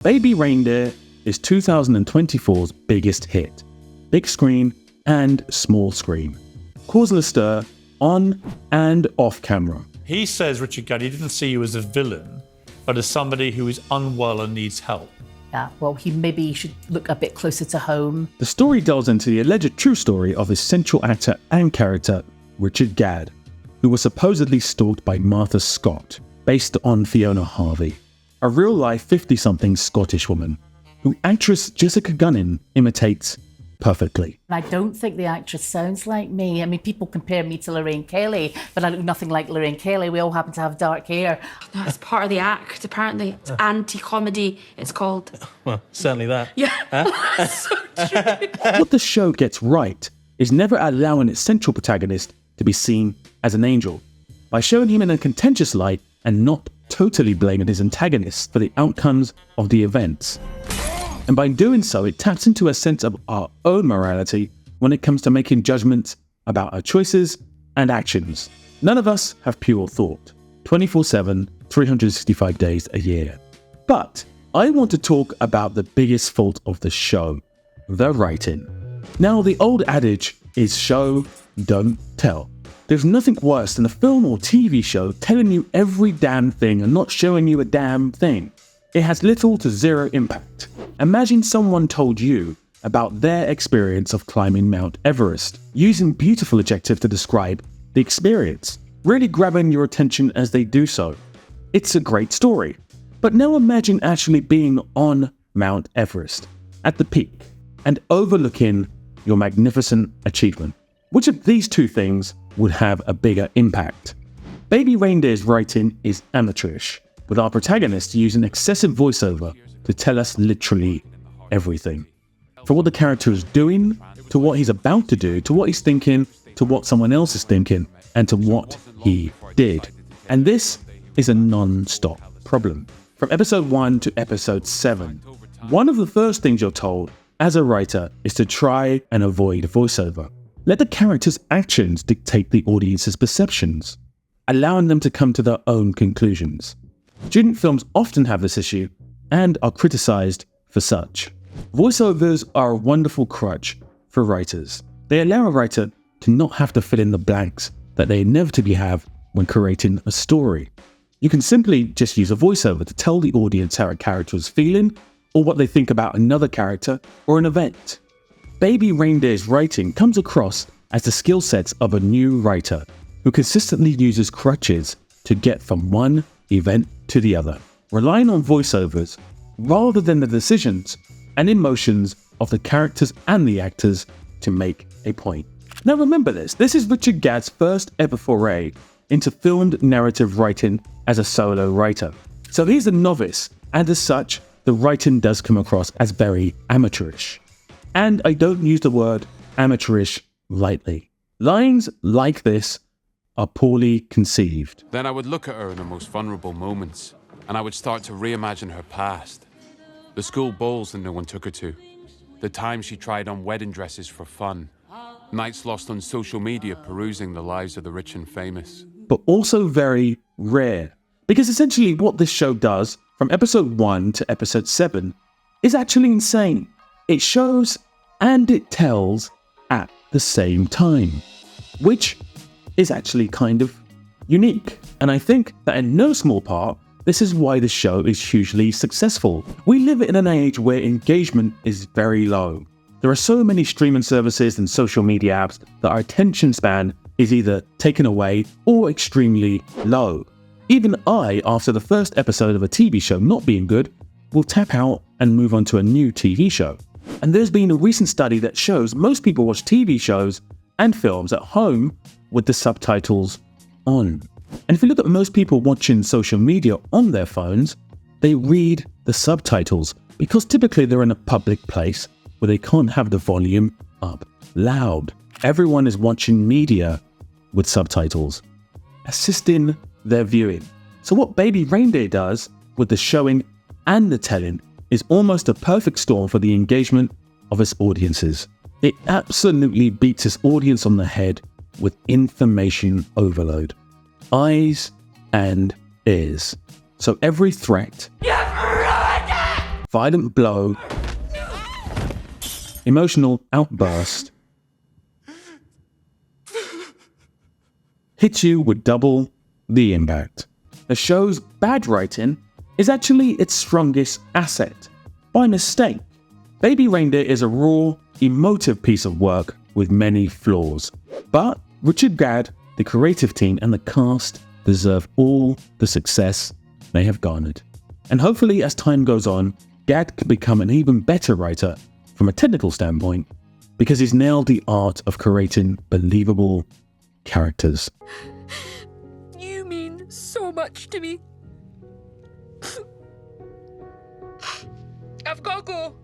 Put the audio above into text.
Baby Reindeer is 2024's biggest hit, big screen and small screen, causing a stir on and off camera. He says, Richard Gadd, he didn't see you as a villain, but as somebody who is unwell and needs help. Yeah, well, maybe should look a bit closer to home. The story delves into the alleged true story of his central actor and character, Richard Gadd, who was supposedly stalked by Martha Scott, based on Fiona Harvey, a real-life 50-something Scottish woman, who actress Jessica Gunning imitates perfectly. I don't think the actress sounds like me. I mean, people compare me to Lorraine Kelly, but I look nothing like Lorraine Kelly. We all happen to have dark hair. No, it's part of the act, apparently. It's anti-comedy, it's called. Well, certainly that. Yeah. So true. What the show gets right is never allowing its central protagonist to be seen as an angel, by showing him in a contentious light and not totally blaming his antagonist for the outcomes of the events. And by doing so, it taps into a sense of our own morality when it comes to making judgments about our choices and actions. None of us have pure thought, 24/7, 365 days a year. But I want to talk about the biggest fault of the show, the writing. Now, the old adage is show, don't tell. There's nothing worse than a film or TV show telling you every damn thing and not showing you a damn thing. It has little to zero impact. Imagine someone told you about their experience of climbing Mount Everest, using beautiful adjectives to describe the experience, really grabbing your attention as they do so. It's a great story. But now imagine actually being on Mount Everest, at the peak, and overlooking your magnificent achievement. Which of these two things would have a bigger impact? Baby Reindeer's writing is amateurish, with our protagonist using excessive voiceover to tell us literally everything. From what the character is doing, to what he's about to do, to what he's thinking, to what someone else is thinking, and to what he did. And this is a non-stop problem. From episode 1 to episode 7, one of the first things you're told as a writer is to try and avoid voiceover. Let the character's actions dictate the audience's perceptions, allowing them to come to their own conclusions. Student films often have this issue and are criticized for such. Voiceovers are a wonderful crutch for writers. They allow a writer to not have to fill in the blanks that they inevitably have when creating a story. You can simply just use a voiceover to tell the audience how a character is feeling or what they think about another character or an event. Baby Reindeer's writing comes across as the skill sets of a new writer who consistently uses crutches to get from one event to the other, relying on voiceovers rather than the decisions and emotions of the characters and the actors to make a point. Now remember this is Richard Gadd's first ever foray into filmed narrative writing as a solo writer. So he's a novice, and as such, the writing does come across as very amateurish. And I don't use the word amateurish lightly. Lines like this are poorly conceived. Then I would look at her in her most vulnerable moments, and I would start to reimagine her past. The school balls that no one took her to, the time she tried on wedding dresses for fun, nights lost on social media perusing the lives of the rich and famous. But also very rare, because essentially what this show does from episode 1 to episode 7 is actually insane. It shows and it tells at the same time, which is actually kind of unique. And I think that in no small part, this is why the show is hugely successful. We live in an age where engagement is very low. There are so many streaming services and social media apps that our attention span is either taken away or extremely low. Even I, after the first episode of a TV show not being good, will tap out and move on to a new TV show. And there's been a recent study that shows most people watch TV shows and films at home with the subtitles on. And if you look at most people watching social media on their phones, they read the subtitles because typically they're in a public place where they can't have the volume up loud. Everyone is watching media with subtitles, assisting their viewing. So what Baby Reindeer does with the showing and the telling is almost a perfect storm for the engagement of its audiences. It absolutely beats its audience on the head with information overload. Eyes and ears. So every threat, violent blow, emotional outburst, hit you with double the impact. The show's bad writing is actually its strongest asset. By mistake, Baby Reindeer is a raw, emotive piece of work with many flaws. But Richard Gadd, the creative team, and the cast deserve all the success they have garnered. And hopefully, as time goes on, Gadd can become an even better writer from a technical standpoint, because he's nailed the art of creating believable characters. You mean so much to me. I've got to go.